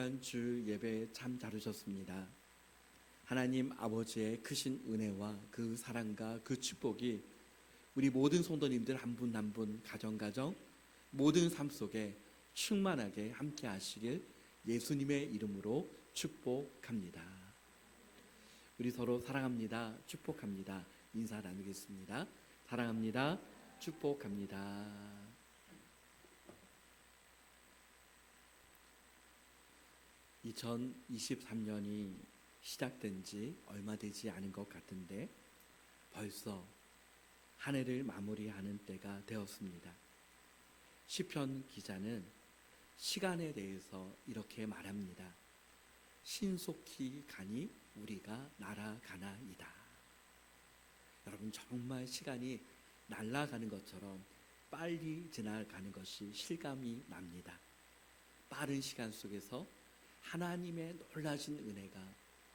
시간 주 예배 참 다루셨습니다. 하나님 아버지의 크신 은혜와 그 사랑과 그 축복이 우리 모든 성도님들 한 분 한 분 가정 모든 삶 속에 충만하게 함께 하시길 예수님의 이름으로 축복합니다. 우리 서로 사랑합니다. 축복합니다. 인사 나누겠습니다. 사랑합니다. 축복합니다. 2023년이 시작된 지 얼마 되지 않은 것 같은데 벌써 한 해를 마무리하는 때가 되었습니다. 시편 기자는 시간에 대해서 이렇게 말합니다. 신속히 가니 우리가 날아가나이다. 여러분, 정말 시간이 날아가는 것처럼 빨리 지나가는 것이 실감이 납니다. 빠른 시간 속에서 하나님의 놀라신 은혜가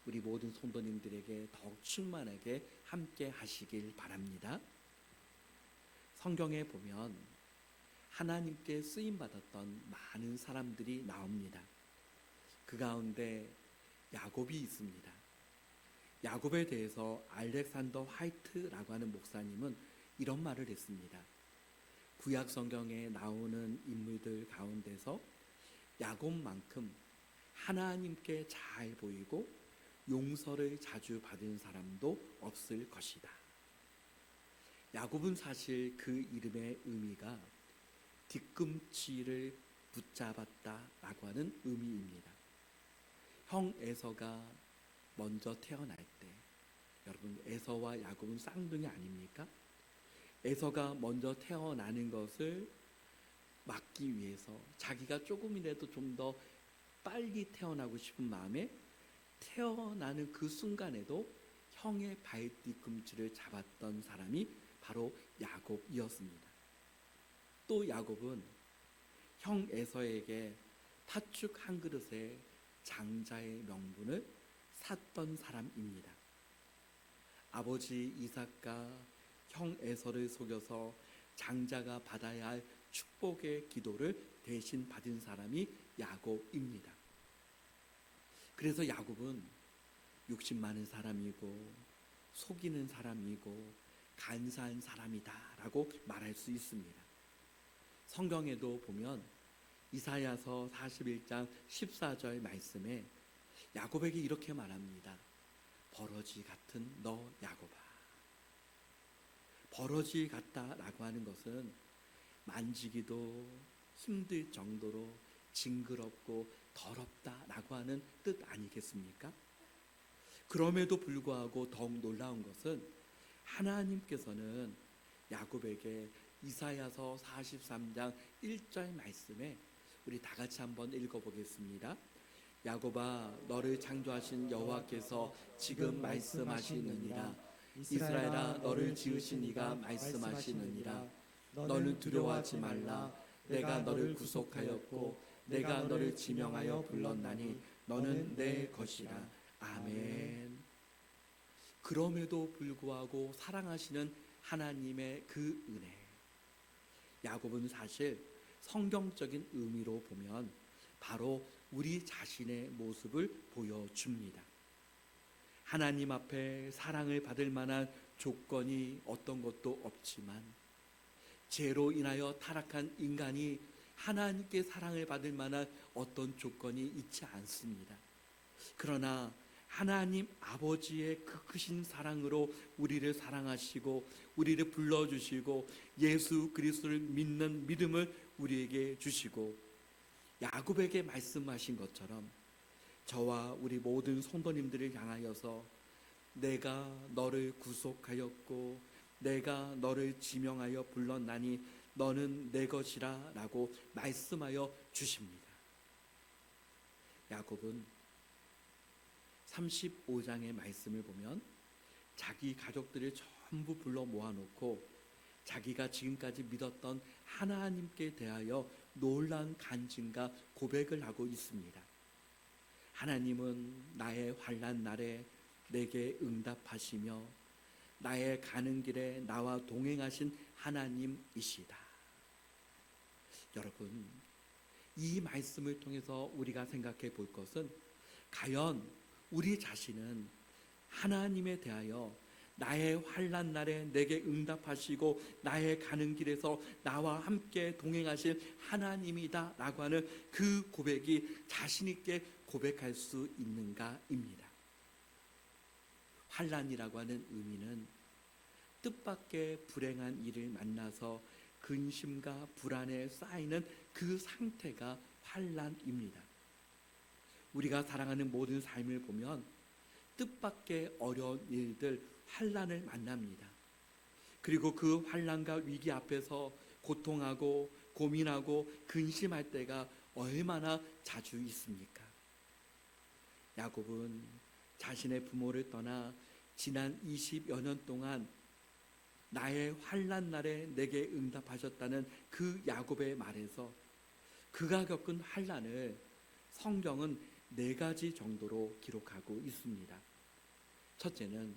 우리 모든 성도님들에게 더욱 충만하게 함께 하시길 바랍니다. 성경에 보면 하나님께 쓰임받았던 많은 사람들이 나옵니다. 그 가운데 야곱이 있습니다. 야곱에 대해서 알렉산더 화이트라고 하는 목사님은 이런 말을 했습니다. 구약 성경에 나오는 인물들 가운데서 야곱만큼 하나님께 잘 보이고 용서를 자주 받은 사람도 없을 것이다. 야곱은 사실 그 이름의 의미가 뒤꿈치를 붙잡았다라고 하는 의미입니다. 형 에서가 먼저 태어날 때, 여러분, 에서와 야곱은 쌍둥이 아닙니까? 에서가 먼저 태어나는 것을 막기 위해서 자기가 조금이라도 좀 더 빨리 태어나고 싶은 마음에 태어나는 그 순간에도 형의 발 뒤꿈치를 잡았던 사람이 바로 야곱이었습니다. 또 야곱은 형 에서에게 팥죽 한 그릇에 장자의 명분을 샀던 사람입니다. 아버지 이삭과 형 에서를 속여서 장자가 받아야 할 축복의 기도를 대신 받은 사람이 야곱입니다. 그래서 야곱은 욕심 많은 사람이고 속이는 사람이고 간사한 사람이다라고 말할 수 있습니다. 성경에도 보면 이사야서 41장 14절 말씀에 야곱에게 이렇게 말합니다. 버러지 같은 너 야곱아. 버러지 같다라고 하는 것은 만지기도 힘들 정도로 징그럽고 더럽다라고 하는 뜻 아니겠습니까? 그럼에도 불구하고 더욱 놀라운 것은 하나님께서는 야곱에게 이사야서 43장 1절 말씀에 우리 다 같이 한번 읽어보겠습니다. 야곱아, 너를 창조하신 여호와께서 지금 말씀하시느니라. 이스라엘아, 너를 지으신 이가 말씀하시느니라. 너는 두려워하지 말라. 내가 너를 구속하였고 내가 너를 지명하여 불렀나니 너는 내 것이라. 아멘. 그럼에도 불구하고 사랑하시는 하나님의 그 은혜, 야곱은 사실 성경적인 의미로 보면 바로 우리 자신의 모습을 보여줍니다. 하나님 앞에 사랑을 받을 만한 조건이 어떤 것도 없지만 죄로 인하여 타락한 인간이 하나님께 사랑을 받을 만한 어떤 조건이 있지 않습니다. 그러나 하나님 아버지의 그 크신 사랑으로 우리를 사랑하시고 우리를 불러주시고 예수 그리스도를 믿는 믿음을 우리에게 주시고 야곱에게 말씀하신 것처럼 저와 우리 모든 성도님들을 향하여서 내가 너를 구속하였고 내가 너를 지명하여 불렀나니 너는 내 것이라 라고 말씀하여 주십니다. 야곱은 35장의 말씀을 보면 자기 가족들을 전부 불러 모아놓고 자기가 지금까지 믿었던 하나님께 대하여 놀라운 간증과 고백을 하고 있습니다. 하나님은 나의 환난 날에 내게 응답하시며 나의 가는 길에 나와 동행하신 하나님이시다. 여러분, 이 말씀을 통해서 우리가 생각해 볼 것은 과연 우리 자신은 하나님에 대하여 나의 환난 날에 내게 응답하시고 나의 가는 길에서 나와 함께 동행하실 하나님이다 라고 하는 그 고백이 자신 있게 고백할 수 있는가입니다. 환난이라고 하는 의미는 뜻밖의 불행한 일을 만나서 근심과 불안에 쌓이는 그 상태가 환난입니다. 우리가 살아가는 모든 삶을 보면 뜻밖의 어려운 일들, 환난을 만납니다. 그리고 그 환난과 위기 앞에서 고통하고 고민하고 근심할 때가 얼마나 자주 있습니까? 야곱은 자신의 부모를 떠나 지난 20여 년 동안 나의 환난 날에 내게 응답하셨다는 그 야곱의 말에서 그가 겪은 환난을 성경은 4가지 정도로 기록하고 있습니다. 첫째는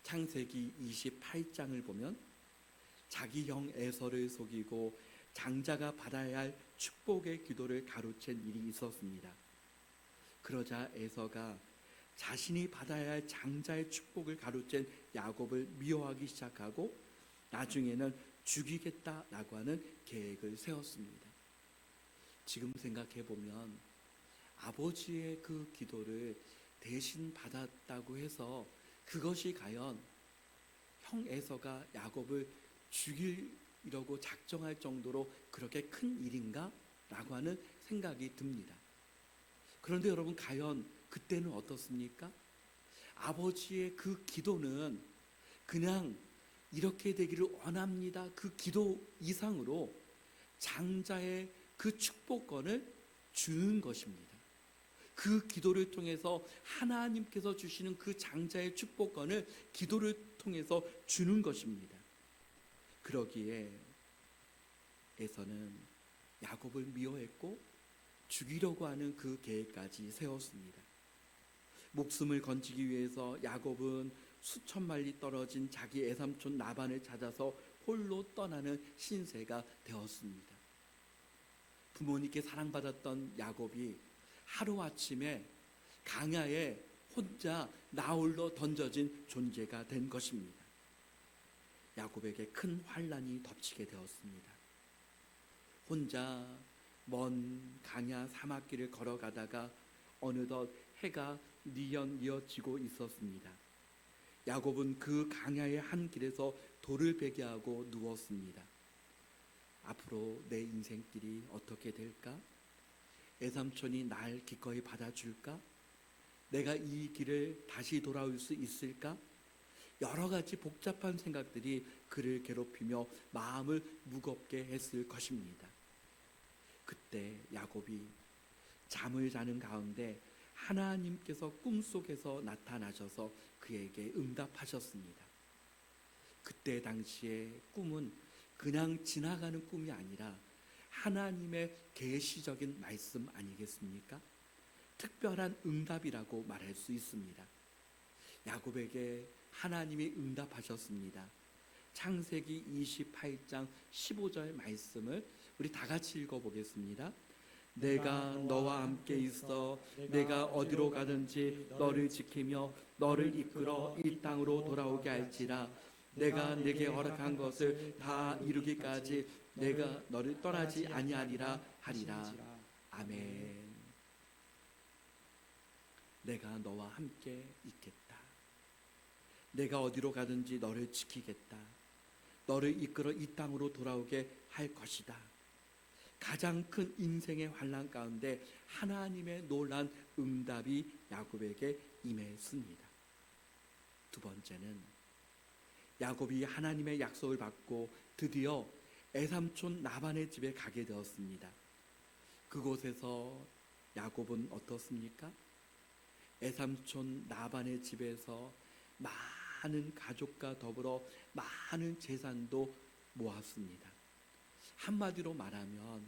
창세기 28장을 보면 자기 형 에서를 속이고 장자가 받아야 할 축복의 기도를 가로챈 일이 있었습니다. 그러자 에서가 자신이 받아야 할 장자의 축복을 가로챈 야곱을 미워하기 시작하고 나중에는 죽이겠다라고 하는 계획을 세웠습니다. 지금 생각해 보면 아버지의 그 기도를 대신 받았다고 해서 그것이 과연 형 에서가 야곱을 죽이려고 작정할 정도로 그렇게 큰 일인가? 라고 하는 생각이 듭니다. 그런데 여러분, 과연 그때는 어떻습니까? 아버지의 그 기도는 그냥 이렇게 되기를 원합니다. 그 기도 이상으로 장자의 그 축복권을 주는 것입니다. 그 기도를 통해서 하나님께서 주시는 그 장자의 축복권을 기도를 통해서 주는 것입니다. 그러기에 에서는 야곱을 미워했고 죽이려고 하는 그 계획까지 세웠습니다. 목숨을 건지기 위해서 야곱은 수천 마리 떨어진 자기 애삼촌 라반을 찾아서 홀로 떠나는 신세가 되었습니다. 부모님께 사랑받았던 야곱이 하루아침에 강야에 혼자 나홀로 던져진 존재가 된 것입니다. 야곱에게 큰 환난이 덮치게 되었습니다. 혼자 먼 강야 사막길을 걸어가다가 어느덧 해가 뉘어지고 있었습니다. 야곱은 그 강야의 한 길에서 돌을 베게 하고 누웠습니다. 앞으로 내 인생길이 어떻게 될까? 애삼촌이 날 기꺼이 받아줄까? 내가 이 길을 다시 돌아올 수 있을까? 여러 가지 복잡한 생각들이 그를 괴롭히며 마음을 무겁게 했을 것입니다. 그때 야곱이 잠을 자는 가운데 하나님께서 꿈속에서 나타나셔서 그에게 응답하셨습니다. 그때 당시에 꿈은 그냥 지나가는 꿈이 아니라 하나님의 계시적인 말씀 아니겠습니까? 특별한 응답이라고 말할 수 있습니다. 야곱에게 하나님이 응답하셨습니다. 창세기 28장 15절 말씀을 우리 다 같이 읽어보겠습니다. 내가 너와 함께 있어 내가 어디로 가든지 너를 지키며 너를 이끌어 이 땅으로 돌아오게 할지라. 내가 네게 허락한 것을 다 이루기까지 내가 너를 떠나지 아니하리라 하리라. 아멘. 내가 너와 함께 있겠다. 내가 어디로 가든지 너를 지키겠다. 너를 이끌어 이 땅으로 돌아오게 할 것이다. 가장 큰 인생의 환난 가운데 하나님의 놀라운 응답이 야곱에게 임했습니다. 두 번째는 야곱이 하나님의 약속을 받고 드디어 애삼촌 라반의 집에 가게 되었습니다. 그곳에서 야곱은 어떻습니까? 애삼촌 라반의 집에서 많은 가족과 더불어 많은 재산도 모았습니다. 한마디로 말하면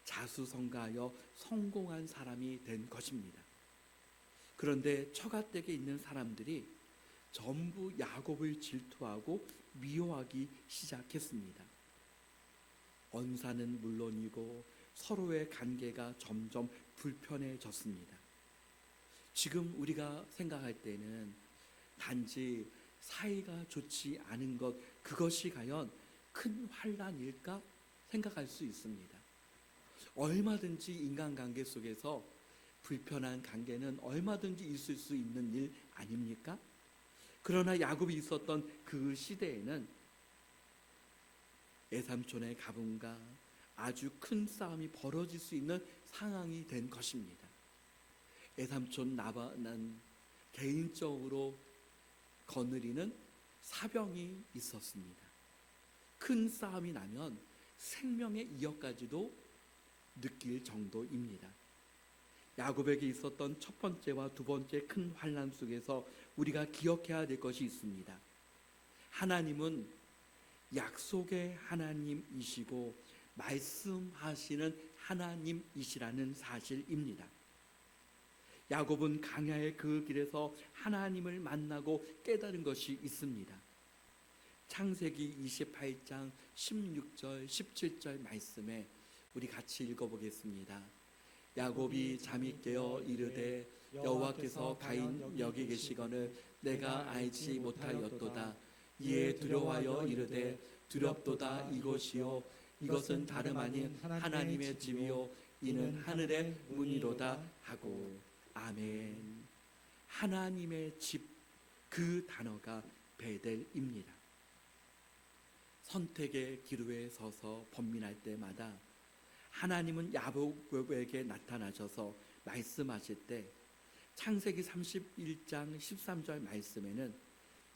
자수성가하여 성공한 사람이 된 것입니다. 그런데 처가댁에 있는 사람들이 전부 야곱을 질투하고 미워하기 시작했습니다. 언사는 물론이고 서로의 관계가 점점 불편해졌습니다. 지금 우리가 생각할 때는 단지 사이가 좋지 않은 것, 그것이 과연 큰 환난일까 생각할 수 있습니다. 얼마든지 인간관계 속에서 불편한 관계는 얼마든지 있을 수 있는 일 아닙니까? 그러나 야곱이 있었던 그 시대에는 애삼촌의 가문과 아주 큰 싸움이 벌어질 수 있는 상황이 된 것입니다. 애삼촌 라반은 개인적으로 거느리는 사병이 있었습니다. 큰 싸움이 나면 생명의 위협까지도 느낄 정도입니다. 야곱에게 있었던 첫 번째와 두 번째 큰 환난 속에서 우리가 기억해야 될 것이 있습니다. 하나님은 약속의 하나님이시고 말씀하시는 하나님이시라는 사실입니다. 야곱은 광야의 그 길에서 하나님을 만나고 깨달은 것이 있습니다. 창세기 28장 16절 17절 말씀에 우리 같이 읽어보겠습니다. 야곱이 잠이 깨어 이르되 여호와께서 가인 여기 계시거늘 내가 알지 못하였도다. 이에 두려워하여 이르되 두렵도다. 이곳이요 이것은 다름 아닌 하나님의 집이요 이는 하늘의 문이로다 하고. 아멘. 하나님의 집, 그 단어가 베델입니다. 선택의 기로에 서서 번민할 때마다 하나님은 야곱에게 나타나셔서 말씀하실 때 창세기 31장 13절 말씀에는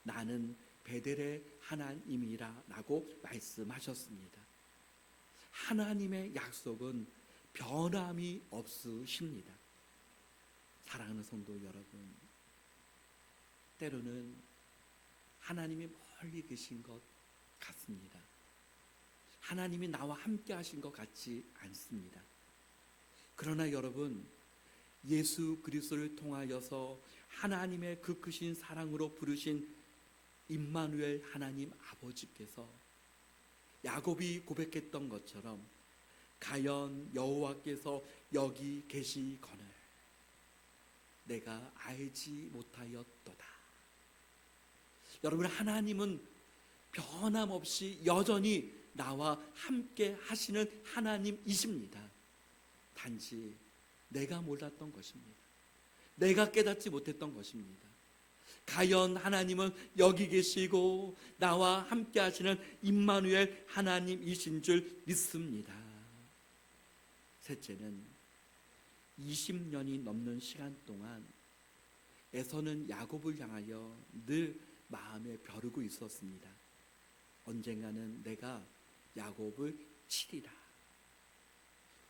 나는 베델의 하나님이라 라고 말씀하셨습니다. 하나님의 약속은 변함이 없으십니다. 사랑하는 성도 여러분, 때로는 하나님이 멀리 계신 것 같습니다. 하나님이 나와 함께 하신 것 같지 않습니다. 그러나 여러분, 예수 그리스도를 통하여서 하나님의 그 크신 사랑으로 부르신 임마누엘 하나님 아버지께서 야곱이 고백했던 것처럼 가연 여호와께서 여기 계시거늘 내가 알지 못하였도다. 여러분, 하나님은 변함없이 여전히 나와 함께 하시는 하나님이십니다. 단지 내가 몰랐던 것입니다. 내가 깨닫지 못했던 것입니다. 가연 하나님은 여기 계시고 나와 함께 하시는 임마누엘 하나님이신 줄 믿습니다. 셋째는 20년이 넘는 시간 동안 에서는 야곱을 향하여 늘 마음에 벼르고 있었습니다. 언젠가는 내가 야곱을 치리라.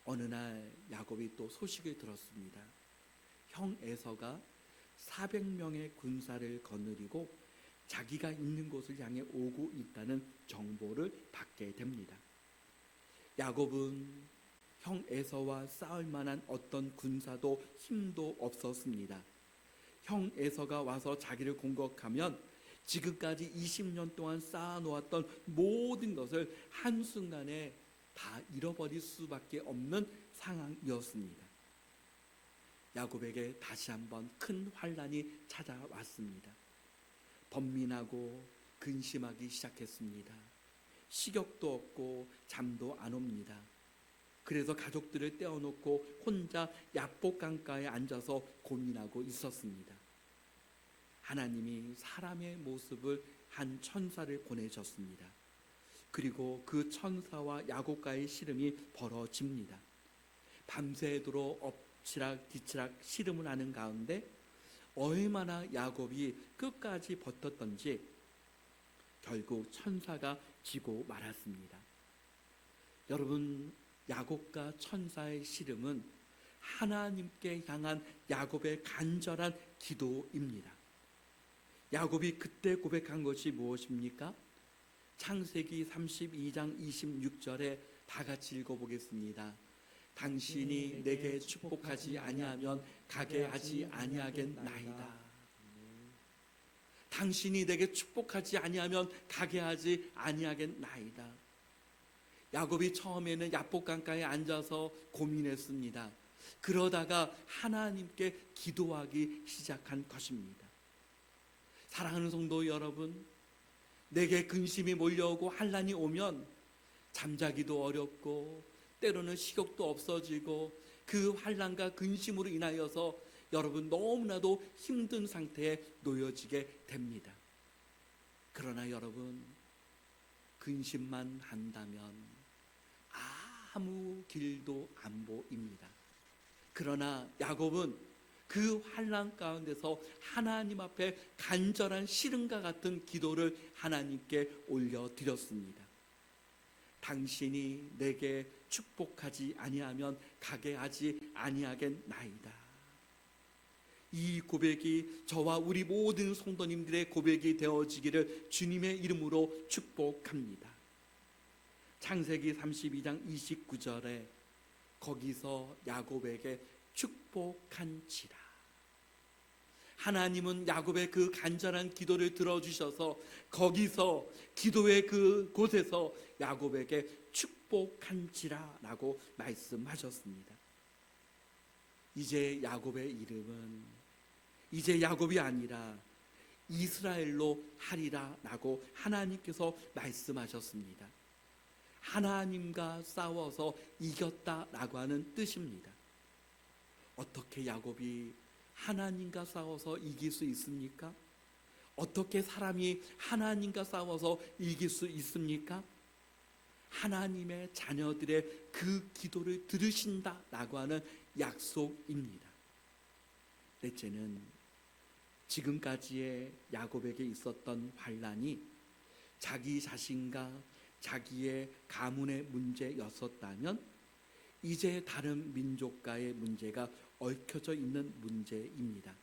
어느 날 야곱이 또 소식을 들었습니다. 형 에서가 400명의 군사를 거느리고 자기가 있는 곳을 향해 오고 있다는 정보를 받게 됩니다. 야곱은 형 에서와 싸울 만한 어떤 군사도 힘도 없었습니다. 형 에서가 와서 자기를 공격하면 지금까지 20년 동안 쌓아놓았던 모든 것을 한순간에 다 잃어버릴 수밖에 없는 상황이었습니다. 야곱에게 다시 한번 큰 환난이 찾아왔습니다. 번민하고 근심하기 시작했습니다. 식욕도 없고 잠도 안 옵니다. 그래서 가족들을 떼어놓고 혼자 야복강가에 앉아서 고민하고 있었습니다. 하나님이 사람의 모습을 한 천사를 보내셨습니다. 그리고 그 천사와 야곱과의 씨름이 벌어집니다. 밤새도록 엎치락 뒤치락 씨름을 하는 가운데 얼마나 야곱이 끝까지 버텼던지 결국 천사가 지고 말았습니다. 여러분, 야곱과 천사의 씨름은 하나님께 향한 야곱의 간절한 기도입니다. 야곱이 그때 고백한 것이 무엇입니까? 창세기 32장 26절에 다 같이 읽어보겠습니다. 당신이 내게 축복하지 아니하면 가게 하지 아니하겠나이다. 당신이 내게 축복하지 아니하면 가게 하지 아니하겠나이다. 야곱이 처음에는 야복강가에 앉아서 고민했습니다. 그러다가 하나님께 기도하기 시작한 것입니다. 사랑하는 성도 여러분, 내게 근심이 몰려오고 환난이 오면 잠자기도 어렵고 때로는 식욕도 없어지고 그 환난과 근심으로 인하여서 여러분 너무나도 힘든 상태에 놓여지게 됩니다. 그러나 여러분, 근심만 한다면 아무 길도 안 보입니다. 그러나 야곱은 그 환난 가운데서 하나님 앞에 간절한 시름과 같은 기도를 하나님께 올려드렸습니다. 당신이 내게 축복하지 아니하면 가게 하지 아니하겠나이다. 이 고백이 저와 우리 모든 성도님들의 고백이 되어지기를 주님의 이름으로 축복합니다. 창세기 32장 29절에 거기서 야곱에게 축복한지라. 하나님은 야곱의 그 간절한 기도를 들어주셔서 거기서 기도의 그 곳에서 야곱에게 축복한지라 라고 말씀하셨습니다. 이제 야곱의 이름은 이제 야곱이 아니라 이스라엘로 하리라 라고 하나님께서 말씀하셨습니다. 하나님과 싸워서 이겼다라고 하는 뜻입니다. 어떻게 야곱이 하나님과 싸워서 이길 수 있습니까? 어떻게 사람이 하나님과 싸워서 이길 수 있습니까? 하나님의 자녀들의 그 기도를 들으신다라고 하는 약속입니다. 넷째는 지금까지의 야곱에게 있었던 환난이 자기 자신과 자기의 가문의 문제였었다면 이제 다른 민족과의 문제가 얽혀져 있는 문제입니다.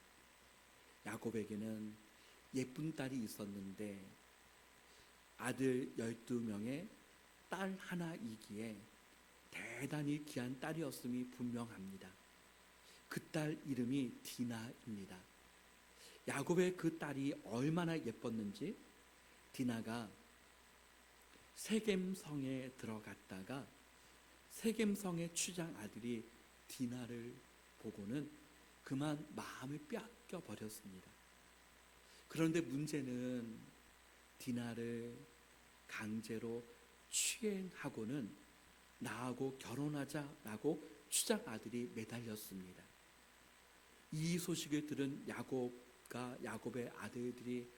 야곱에게는 예쁜 딸이 있었는데 아들 12명에 딸 하나이기에 대단히 귀한 딸이었음이 분명합니다. 그 딸 이름이 디나입니다. 야곱의 그 딸이 얼마나 예뻤는지 디나가 세겜성에 들어갔다가 세겜성의 추장 아들이 디나를 보고는 그만 마음을 빼앗겨 버렸습니다. 그런데 문제는 디나를 강제로 추행하고는 나하고 결혼하자라고 추장 아들이 매달렸습니다. 이 소식을 들은 야곱과 야곱의 아들들이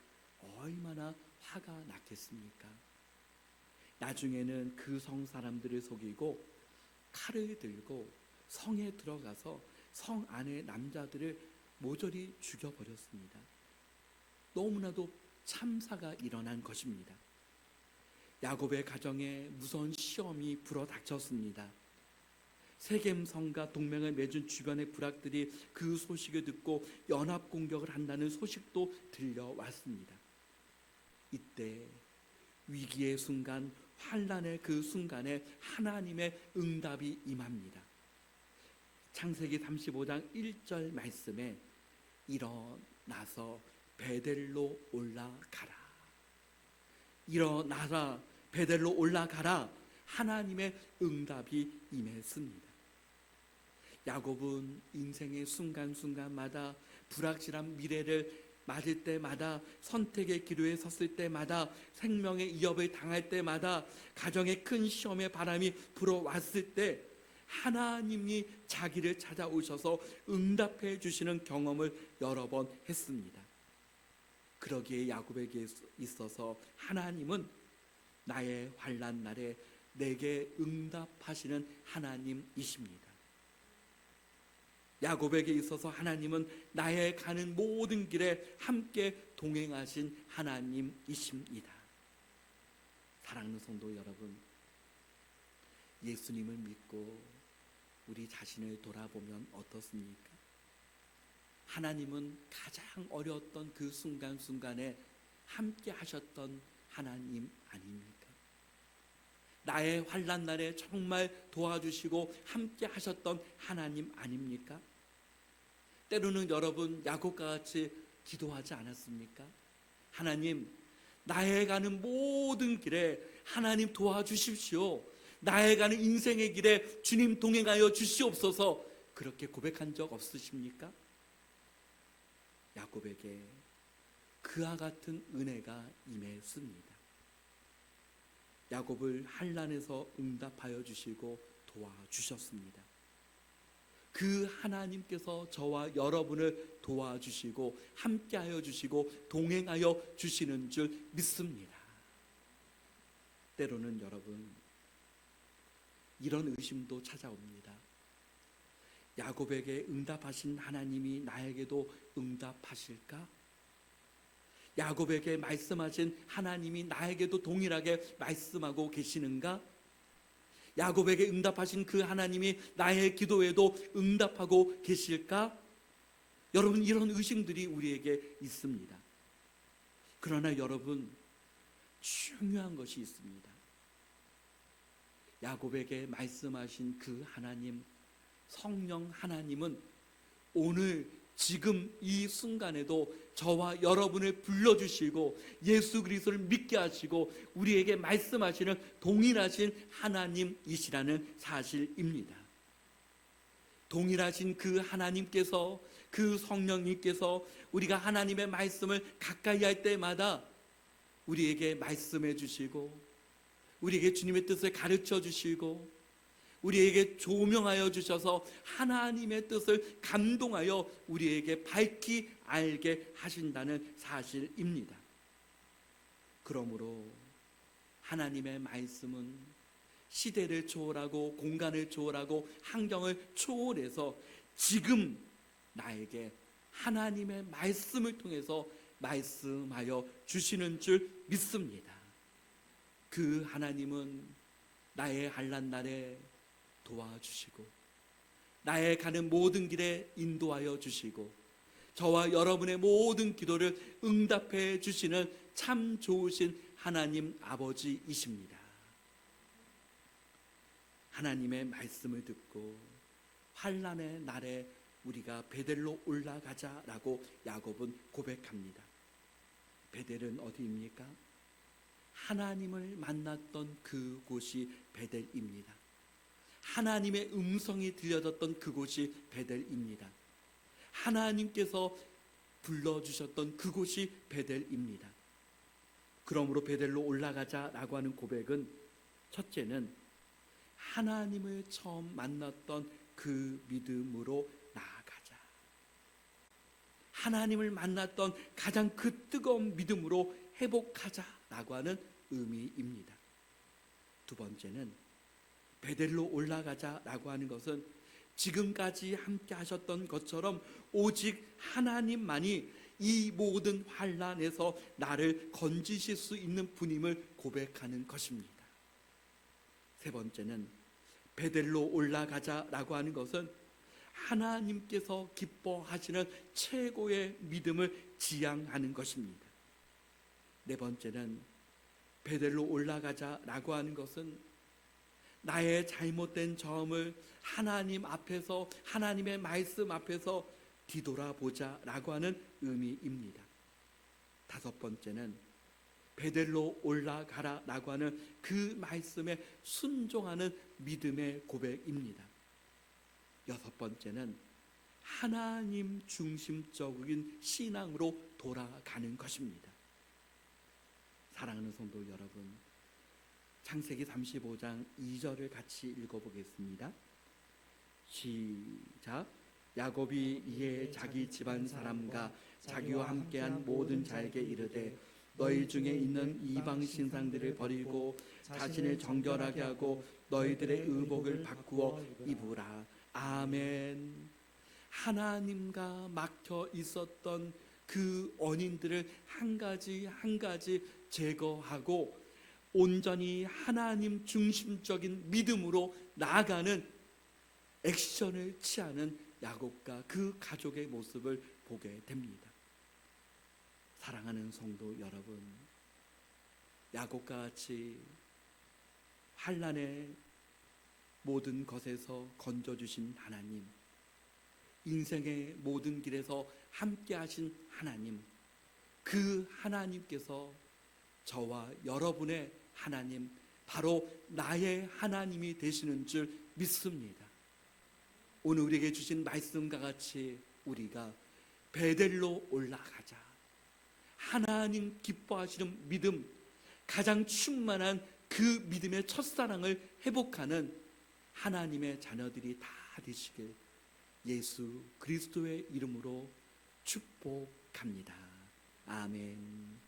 얼마나 화가 났겠습니까? 나중에는 그 성 사람들을 속이고 칼을 들고 성에 들어가서 성 안의 남자들을 모조리 죽여버렸습니다. 너무나도 참사가 일어난 것입니다. 야곱의 가정에 무서운 시험이 불어닥쳤습니다. 세겜성과 동맹을 맺은 주변의 부락들이 그 소식을 듣고 연합 공격을 한다는 소식도 들려왔습니다. 이때 위기의 순간, 환난의 그 순간에 하나님의 응답이 임합니다. 창세기 35장 1절 말씀에 일어나서 베델로 올라가라. 일어나라 베델로 올라가라. 하나님의 응답이 임했습니다. 야곱은 인생의 순간순간마다 불확실한 미래를 맞을 때마다, 선택의 기로에 섰을 때마다, 생명의 위협을 당할 때마다, 가정의 큰 시험의 바람이 불어왔을 때 하나님이 자기를 찾아오셔서 응답해 주시는 경험을 여러 번 했습니다. 그러기에 야곱에게 있어서 하나님은 나의 환난 날에 내게 응답하시는 하나님이십니다. 야곱에게 있어서 하나님은 나의 가는 모든 길에 함께 동행하신 하나님이십니다. 사랑하는 성도 여러분, 예수님을 믿고 우리 자신을 돌아보면 어떻습니까? 하나님은 가장 어려웠던 그 순간순간에 함께 하셨던 하나님 아닙니까? 나의 환난 날에 정말 도와주시고 함께 하셨던 하나님 아닙니까? 때로는 여러분 야곱과 같이 기도하지 않았습니까? 하나님, 나의 가는 모든 길에 하나님 도와주십시오. 나의 가는 인생의 길에 주님 동행하여 주시옵소서 그렇게 고백한 적 없으십니까? 야곱에게 그와 같은 은혜가 임했습니다. 야곱을 환난에서 응답하여 주시고 도와주셨습니다. 그 하나님께서 저와 여러분을 도와주시고 함께하여 주시고 동행하여 주시는 줄 믿습니다. 때로는 여러분 이런 의심도 찾아옵니다. 야곱에게 응답하신 하나님이 나에게도 응답하실까? 야곱에게 말씀하신 하나님이 나에게도 동일하게 말씀하고 계시는가? 야곱에게 응답하신 그 하나님이 나의 기도에도 응답하고 계실까? 여러분, 이런 의심들이 우리에게 있습니다. 그러나 여러분, 중요한 것이 있습니다. 야곱에게 말씀하신 그 하나님, 성령 하나님은 오늘 지금 이 순간에도 저와 여러분을 불러주시고 예수 그리스도를 믿게 하시고 우리에게 말씀하시는 동일하신 하나님이시라는 사실입니다. 동일하신 그 하나님께서, 그 성령님께서 우리가 하나님의 말씀을 가까이 할 때마다 우리에게 말씀해 주시고 우리에게 주님의 뜻을 가르쳐 주시고 우리에게 조명하여 주셔서 하나님의 뜻을 감동하여 우리에게 밝히 알게 하신다는 사실입니다. 그러므로 하나님의 말씀은 시대를 초월하고 공간을 초월하고 환경을 초월해서 지금 나에게 하나님의 말씀을 통해서 말씀하여 주시는 줄 믿습니다. 그 하나님은 나의 환난 날에 도와주시고 나의 가는 모든 길에 인도하여 주시고 저와 여러분의 모든 기도를 응답해 주시는 참 좋으신 하나님 아버지이십니다. 하나님의 말씀을 듣고 환난의 날에 우리가 베델로 올라가자라고 야곱은 고백합니다. 베델은 어디입니까? 하나님을 만났던 그곳이 베델입니다. 하나님의 음성이 들려졌던 그곳이 베델입니다. 하나님께서 불러주셨던 그곳이 베델입니다. 그러므로 베델로 올라가자라고 하는 고백은 첫째는 하나님을 처음 만났던 그 믿음으로 나아가자. 하나님을 만났던 가장 그 뜨거운 믿음으로 회복하자라고 하는 의미입니다. 두 번째는 베델로 올라가자라고 하는 것은 지금까지 함께 하셨던 것처럼 오직 하나님만이 이 모든 환난에서 나를 건지실 수 있는 분임을 고백하는 것입니다. 세 번째는 베델로 올라가자라고 하는 것은 하나님께서 기뻐하시는 최고의 믿음을 지향하는 것입니다. 네 번째는 베델로 올라가자라고 하는 것은 나의 잘못된 점을 하나님 앞에서 하나님의 말씀 앞에서 뒤돌아보자라고 하는 의미입니다. 다섯 번째는 베델로 올라가라라고 하는 그 말씀에 순종하는 믿음의 고백입니다. 여섯 번째는 하나님 중심적인 신앙으로 돌아가는 것입니다. 사랑하는 성도 여러분, 창세기 35장 2절을 같이 읽어보겠습니다. 시작. 야곱이 이에 자기 집안 사람과 자기와 함께한 모든 자에게 이르되 너희 중에 있는 이방 신상들을 버리고 자신을 정결하게 하고 너희들의 의복을 바꾸어 입으라. 아멘. 하나님과 막혀 있었던 그 원인들을 한 가지 한 가지 제거하고 온전히 하나님 중심적인 믿음으로 나아가는 액션을 취하는 야곱과 그 가족의 모습을 보게 됩니다. 사랑하는 성도 여러분, 야곱과 같이 환난의 모든 것에서 건져주신 하나님, 인생의 모든 길에서 함께 하신 하나님, 그 하나님께서 저와 여러분의 하나님, 바로 나의 하나님이 되시는 줄 믿습니다. 오늘 우리에게 주신 말씀과 같이 우리가 베델로 올라가자. 하나님 기뻐하시는 믿음, 가장 충만한 그 믿음의 첫사랑을 회복하는 하나님의 자녀들이 다 되시길 예수 그리스도의 이름으로 축복합니다. 아멘.